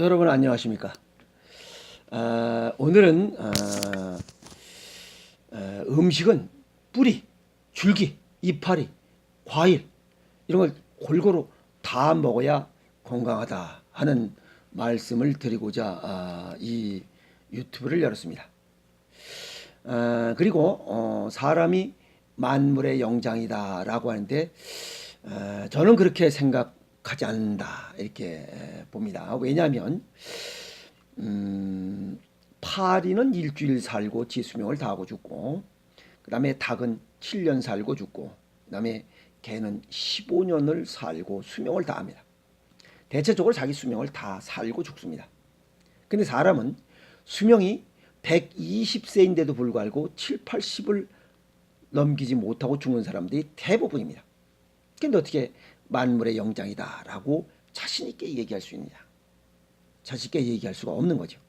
여러분 안녕하십니까? 오늘은 음식은 뿌리, 줄기, 이파리, 과일 이런 걸 골고루 다 먹어야 건강하다 하는 말씀을 드리고자 이 유튜브를 열었습니다. 그리고 사람이 만물의 영장이다라고 하는데 저는 그렇게 생각하지 않는다 이렇게 봅니다. 왜냐하면 파리는 일주일 살고 지 수명을 다하고 죽고, 그 다음에 닭은 7년 살고 죽고, 그 다음에 개는 15년을 살고 수명을 다합니다. 대체적으로 자기 수명을 다 살고 죽습니다. 근데 사람은 수명이 120세인데도 불구하고 7, 80을 넘기지 못하고 죽는 사람들이 대부분입니다. 근데 어떻게 만물의 영장이다라고 자신 있게 얘기할 수 있느냐? 자신 있게 얘기할 수가 없는 거죠.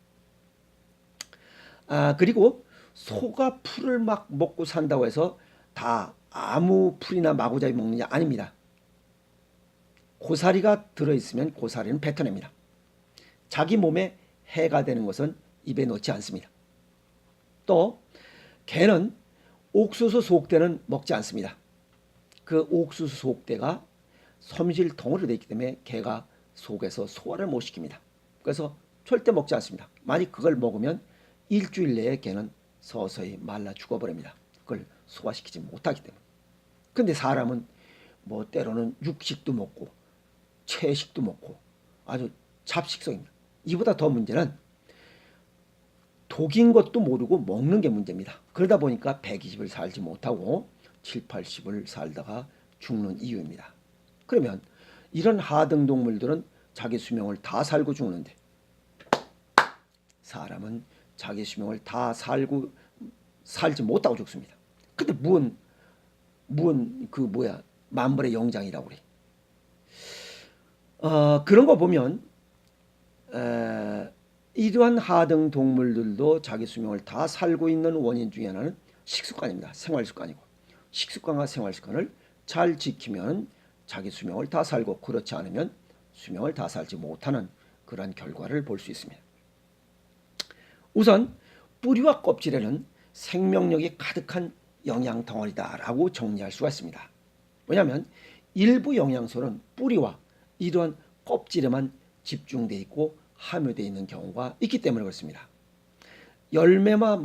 그리고 소가 풀을 막 먹고 산다고 해서 다 아무 풀이나 마구잡이 먹느냐? 아닙니다. 고사리가 들어있으면 고사리는 뱉어냅니다. 자기 몸에 해가 되는 것은 입에 넣지 않습니다. 또 개는 옥수수 속대는 먹지 않습니다. 그 옥수수 속대가 섬실통으로 되어 있기 때문에 개가 속에서 소화를 못 시킵니다. 그래서 절대 먹지 않습니다. 만약 그걸 먹으면 일주일 내에 개는 서서히 말라 죽어버립니다. 그걸 소화시키지 못하기 때문에. 근데 사람은 뭐 때로는 육식도 먹고 채식도 먹고 아주 잡식성입니다. 이보다 더 문제는 독인 것도 모르고 먹는 게 문제입니다. 그러다 보니까 120을 살지 못하고 7, 80을 살다가 죽는 이유입니다. 그러면 이런 하등 동물들은 자기 수명을 다 살고 죽는데 사람은 자기 수명을 다 살지 못하고 죽습니다. 근데 만물의 영장이라고 그래. 그런 거 보면 이러한 하등 동물들도 자기 수명을 다 살고 있는 원인 중에 하나는 식습관입니다. 생활습관이고, 식습관과 생활습관을 잘 지키면 자기 수명을 다 살고, 그렇지 않으면 수명을 다 살지 못하는 그러한 결과를 볼 수 있습니다. 우선 뿌리와 껍질에는 생명력이 가득한 영양 덩어리다라고 정리할 수가 있습니다. 왜냐하면 일부 영양소는 뿌리와 이러한 껍질에만 집중되어 있고 함유되어 있는 경우가 있기 때문에 그렇습니다. 열매나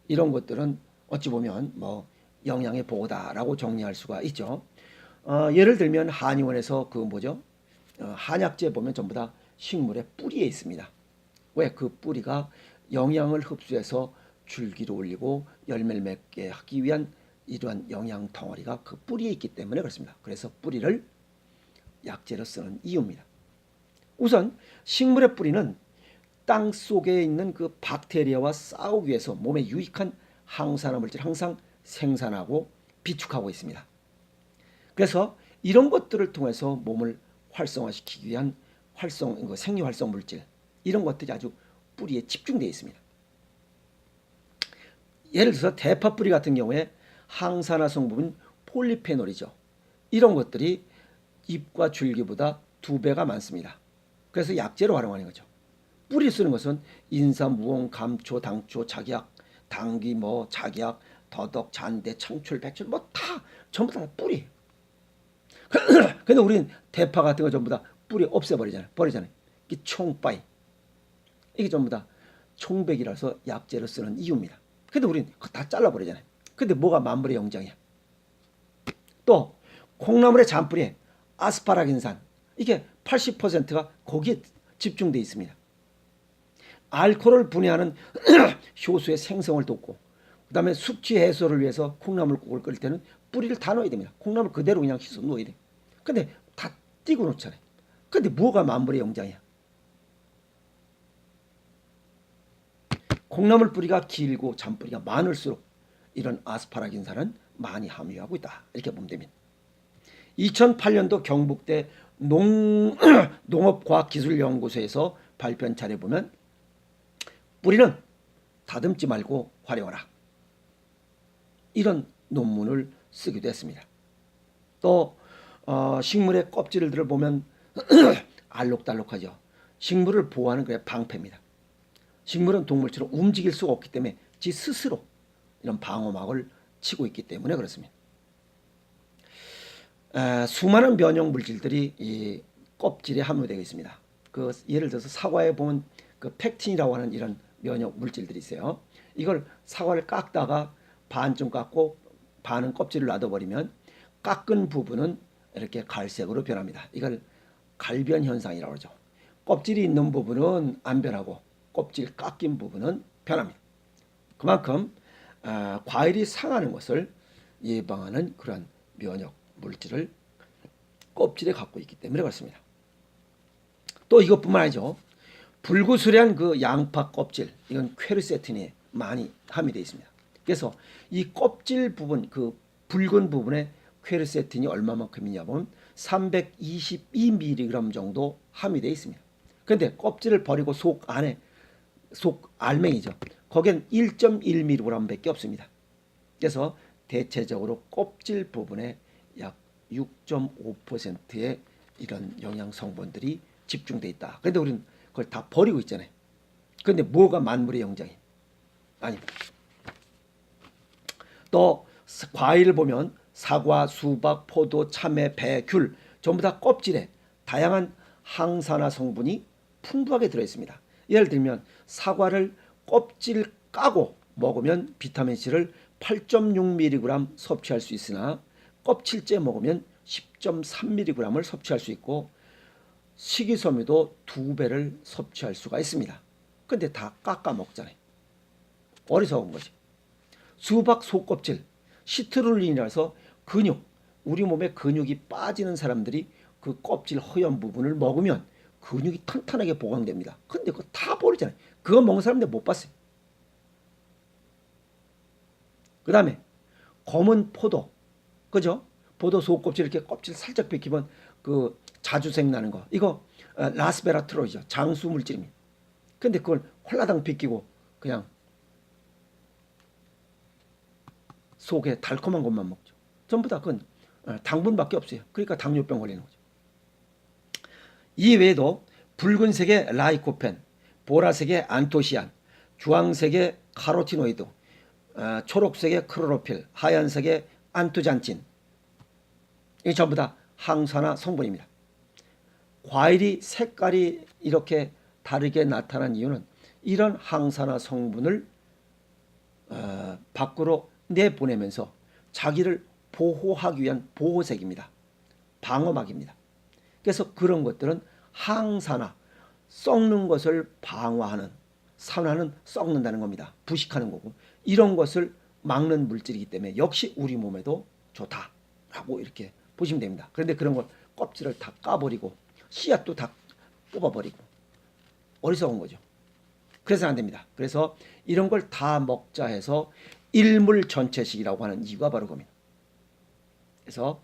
이런 것들은 어찌 보면 영양의 보고다라고 정리할 수가 있죠. 예를 들면 한의원에서 한약재 보면 전부 다 식물의 뿌리에 있습니다. 왜? 그 뿌리가 영양을 흡수해서 줄기를 올리고 열매를 맺게 하기 위한 이러한 영양 덩어리가 그 뿌리에 있기 때문에 그렇습니다. 그래서 뿌리를 약재로 쓰는 이유입니다. 우선 식물의 뿌리는 땅 속에 있는 그 박테리아와 싸우기 위해서 몸에 유익한 항산화 물질을 항상 생산하고 비축하고 있습니다. 그래서 이런 것들을 통해서 몸을 활성화시키기 위한 생리활성 물질, 이런 것들이 아주 뿌리에 집중되어 있습니다. 예를 들어서 대파 뿌리 같은 경우에 항산화 성분은 폴리페놀이죠. 이런 것들이 잎과 줄기보다 2배가 많습니다. 그래서 약재로 활용하는 거죠. 뿌리 쓰는 것은 인삼, 무엉, 감초, 당초, 작약, 당귀, 작약, 더덕, 잔대, 청출, 백출 다 전부 다 뿌리. 근데 우리는 대파 같은 거 전부 다 뿌리 없애버리잖아요. 버리잖아요. 이게 총바이. 이게 전부 다 총백이라서 약재로 쓰는 이유입니다. 근데 우리는 다 잘라버리잖아요. 근데 뭐가 만물의 영장이야? 또 콩나물의 잔뿌리에 아스파라긴산, 이게 80%가 거기에 집중되어 있습니다. 알코올을 분해하는 효소의 생성을 돕고, 그 다음에 숙취 해소를 위해서 콩나물국을 끓일 때는 뿌리를 다 넣어야 됩니다. 콩나물 그대로 그냥 씻어 넣어야 돼. 근데 다 띄고 놓잖아요. 근데 뭐가 만물의 영장이야? 콩나물 뿌리가 길고 잔뿌리가 많을수록 이런 아스파라긴산은 많이 함유하고 있다, 이렇게 보면 됩니다. 2008년도 경북대 농업과학기술연구소에서 발표한 자료에 보면 뿌리는 다듬지 말고 활용하라, 이런 논문을 쓰기도 했습니다. 또 식물의 껍질들을 보면 알록달록하죠. 식물을 보호하는 그의 방패입니다. 식물은 동물처럼 움직일 수가 없기 때문에 지 스스로 이런 방어막을 치고 있기 때문에 그렇습니다. 수많은 면역 물질들이 이 껍질에 함유되어 있습니다. 그 예를 들어서 사과에 보면 그 펙틴이라고 하는 이런 면역 물질들이 있어요. 이걸 사과를 깎다가 반쯤 깎고 반은 껍질을 놔둬버리면 깎은 부분은 이렇게 갈색으로 변합니다. 이걸 갈변 현상이라고 하죠. 껍질이 있는 부분은 안 변하고 껍질 깎인 부분은 변합니다. 그만큼 과일이 상하는 것을 예방하는 그런 면역 물질을 껍질에 갖고 있기 때문에 그렇습니다. 또 이것뿐만 아니죠. 불구스레한 그 양파 껍질, 이건 퀘르세틴이 많이 함유되어 있습니다. 그래서 이 껍질 부분, 그 붉은 부분에 퀘르세틴이 얼마만큼이냐 보면 322mg 정도 함유되어 있습니다. 그런데 껍질을 버리고 속 안에, 속 알맹이죠. 거기엔 1.1mg밖에 없습니다. 그래서 대체적으로 껍질 부분에 약 6.5%의 이런 영양 성분들이 집중돼 있다. 그런데 우리는 그걸 다 버리고 있잖아요. 그런데 뭐가 만물의 영장이? 아닙니다. 또 과일을 보면 사과, 수박, 포도, 참외, 배, 귤 전부 다 껍질에 다양한 항산화 성분이 풍부하게 들어있습니다. 예를 들면 사과를 껍질 까고 먹으면 비타민C를 8.6mg 섭취할 수 있으나 껍질째 먹으면 10.3mg을 섭취할 수 있고 식이섬유도 2배를 섭취할 수가 있습니다. 근데 다 깎아 먹잖아요. 어리석은 거지. 수박 속껍질, 시트룰린이라서 근육, 우리 몸에 근육이 빠지는 사람들이 그 껍질 허연 부분을 먹으면 근육이 탄탄하게 보강됩니다. 근데 그거 다 버리잖아요. 그거 먹는 사람들 못 봤어요. 그 다음에 검은 포도, 그죠? 포도 속껍질 이렇게 껍질 살짝 벗기면 그 자주색 나는 거, 이거 라스베라트로이죠. 장수 물질입니다. 근데 그걸 홀라당 벗기고 그냥 속에 달콤한 것만 먹죠. 전부 다 그건 당분밖에 없어요. 그러니까 당뇨병 걸리는 거죠. 이 외에도 붉은색의 라이코펜, 보라색의 안토시안, 주황색의 카로티노이드, 초록색의 크로로필, 하얀색의 안토잔틴, 이 전부 다 항산화 성분입니다. 과일이 색깔이 이렇게 다르게 나타난 이유는 이런 항산화 성분을 밖으로 내보내면서 자기를 보호하기 위한 보호색입니다. 방어막입니다. 그래서 그런 것들은 항산화, 썩는 것을 방어하는, 산화는 썩는다는 겁니다. 부식하는 거고, 이런 것을 막는 물질이기 때문에 역시 우리 몸에도 좋다라고 이렇게 보시면 됩니다. 그런데 그런 걸 껍질을 다 까버리고 씨앗도 다 뽑아버리고 어리석은 거죠. 그래서는 안 됩니다. 그래서 이런 걸 다 먹자 해서 일물전체식이라고 하는 이유가 바로 겁니다. 그래서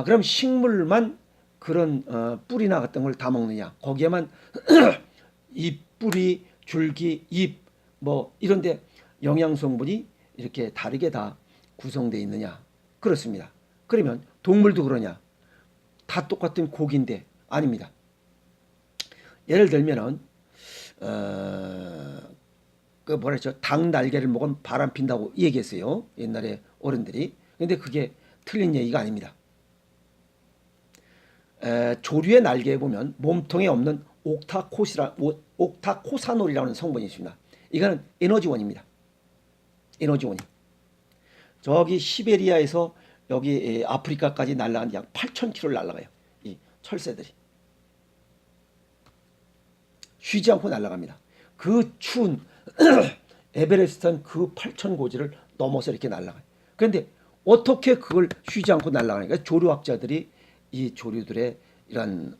그럼 식물만 그런 뿌리나 같은 걸 다 먹느냐? 거기에만 잎, 뿌리, 줄기, 잎 뭐 이런데 영양 성분이 이렇게 다르게 다 구성되어 있느냐? 그렇습니다. 그러면 동물도 그러냐? 다 똑같은 고기인데 아닙니다. 예를 들면은 그 뭐라 했죠? 닭 날개를 먹으면 바람 핀다고 얘기했어요. 옛날에 어른들이. 근데 그게 틀린 얘기가 아닙니다. 조류의 날개에 보면 몸통에 없는 옥타코사놀이라는 성분이 있습니다. 이거는 에너지원입니다. 에너지원이. 저기 시베리아에서 여기 아프리카까지 날아가는 약 8,000km를 날아가요. 이 철새들이. 쉬지 않고 날아갑니다. 그 추운 에베레스트한 그 8,000고지를 넘어서 이렇게 날아가요. 그런데 어떻게 그걸 쉬지 않고 날아가니까 조류학자들이 이 조류들의 이런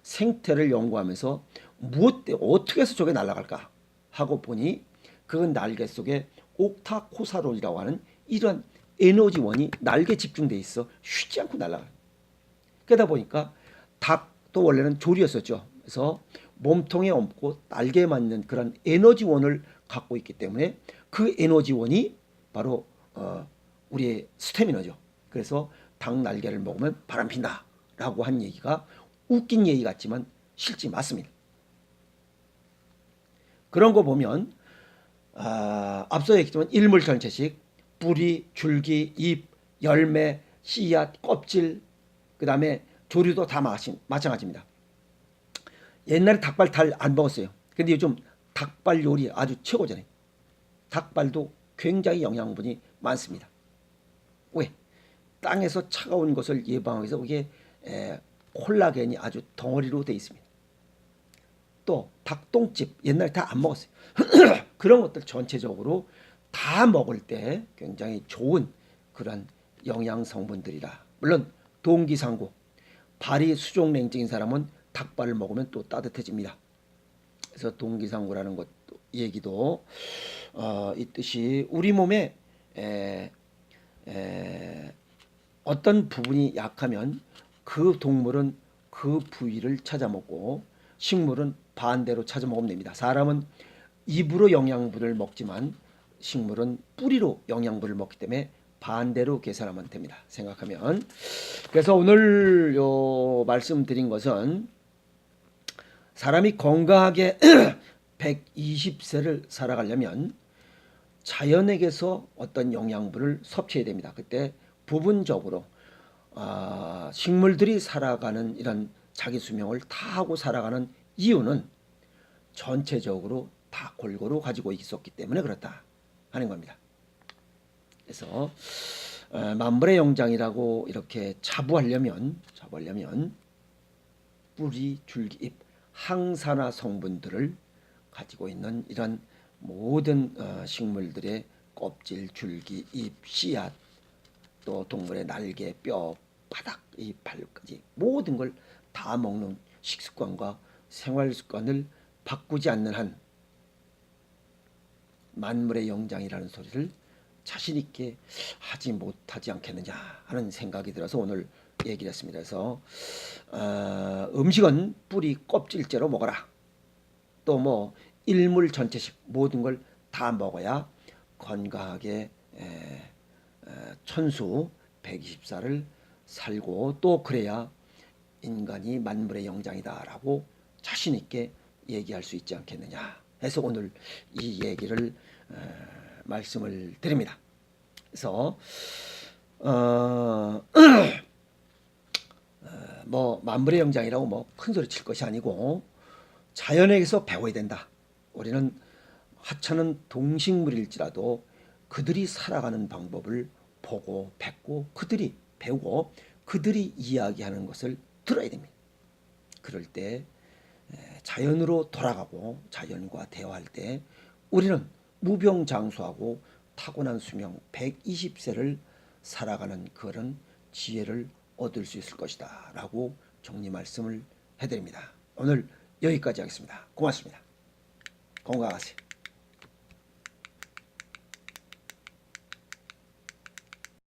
생태를 연구하면서 어떻게 해서 저게 날아갈까 하고 보니 그 날개 속에 옥타코사롤이라고 하는 이런 에너지원이 날개에 집중돼 있어 쉬지 않고 날아가요. 그러다 보니까 닭도 원래는 조류였었죠. 그래서 몸통에 없고 날개에 맞는 그런 에너지원을 갖고 있기 때문에 그 에너지원이 바로 우리의 스태미너죠. 그래서 닭 날개를 먹으면 바람 핀다 라고 한 얘기가 웃긴 얘기 같지만 실제 맞습니다. 그런 거 보면 앞서 얘기했지만 일물 전체식 뿌리, 줄기, 잎, 열매, 씨앗, 껍질, 그 다음에 조류도 다 마찬가지입니다. 옛날에 닭발 잘 안 먹었어요. 근데 요즘 닭발 요리 아주 최고잖아요. 닭발도 굉장히 영양분이 많습니다. 왜? 땅에서 차가운 것을 예방하기 위해서 그게 콜라겐이 아주 덩어리로 되어 있습니다. 또 닭똥집 옛날에 다 안 먹었어요. 그런 것들 전체적으로 다 먹을 때 굉장히 좋은 그런 영양 성분들이라. 물론 동기상고 발이 수족냉증인 사람은 닭발을 먹으면 또 따뜻해집니다. 그래서 동기상고라는 것 얘기도 있듯이 우리 몸에 어떤 부분이 약하면 그 동물은 그 부위를 찾아 먹고 식물은 반대로 찾아 먹으면 됩니다. 사람은 입으로 영양분을 먹지만 식물은 뿌리로 영양분을 먹기 때문에 반대로 계산하면 됩니다. 생각하면. 그래서 오늘 말씀드린 것은 사람이 건강하게 120세를 살아가려면 자연에게서 어떤 영양분을 섭취해야 됩니다. 그때 부분적으로 식물들이 살아가는 이런 자기 수명을 다 하고 살아가는 이유는 전체적으로 다 골고루 가지고 있었기 때문에 그렇다 하는 겁니다. 그래서 만물의 영장이라고 이렇게 자부하려면 뿌리, 줄기, 잎, 항산화 성분들을 가지고 있는 이런 모든 식물들의 껍질, 줄기, 잎, 씨앗, 또 동물의 날개, 뼈, 바닥, 이 발까지 모든 걸 다 먹는 식습관과 생활습관을 바꾸지 않는 한 만물의 영장이라는 소리를 자신 있게 하지 못하지 않겠느냐 하는 생각이 들어서 오늘 얘기를 했습니다. 그래서 음식은 뿌리 껍질째로 먹어라. 또 뭐 일물 전체식 모든 걸 다 먹어야 건강하게 천수 120살을 살고 또 그래야 인간이 만물의 영장이다라고 자신 있게 얘기할 수 있지 않겠느냐 해서 오늘 이 얘기를 말씀을 드립니다. 그래서 뭐 만물의 영장이라고 뭐 큰 소리 칠 것이 아니고 자연에게서 배워야 된다. 우리는 하찮은 동식물일지라도 그들이 살아가는 방법을 보고 뵙고 그들이 배우고 그들이 이야기하는 것을 들어야 됩니다. 그럴 때 자연으로 돌아가고 자연과 대화할 때 우리는 무병장수하고 타고난 수명 120세를 살아가는 그런 지혜를 얻을 수 있을 것이다 라고 정리 말씀을 해드립니다. 오늘 여기까지 하겠습니다. 고맙습니다. 건강하세요.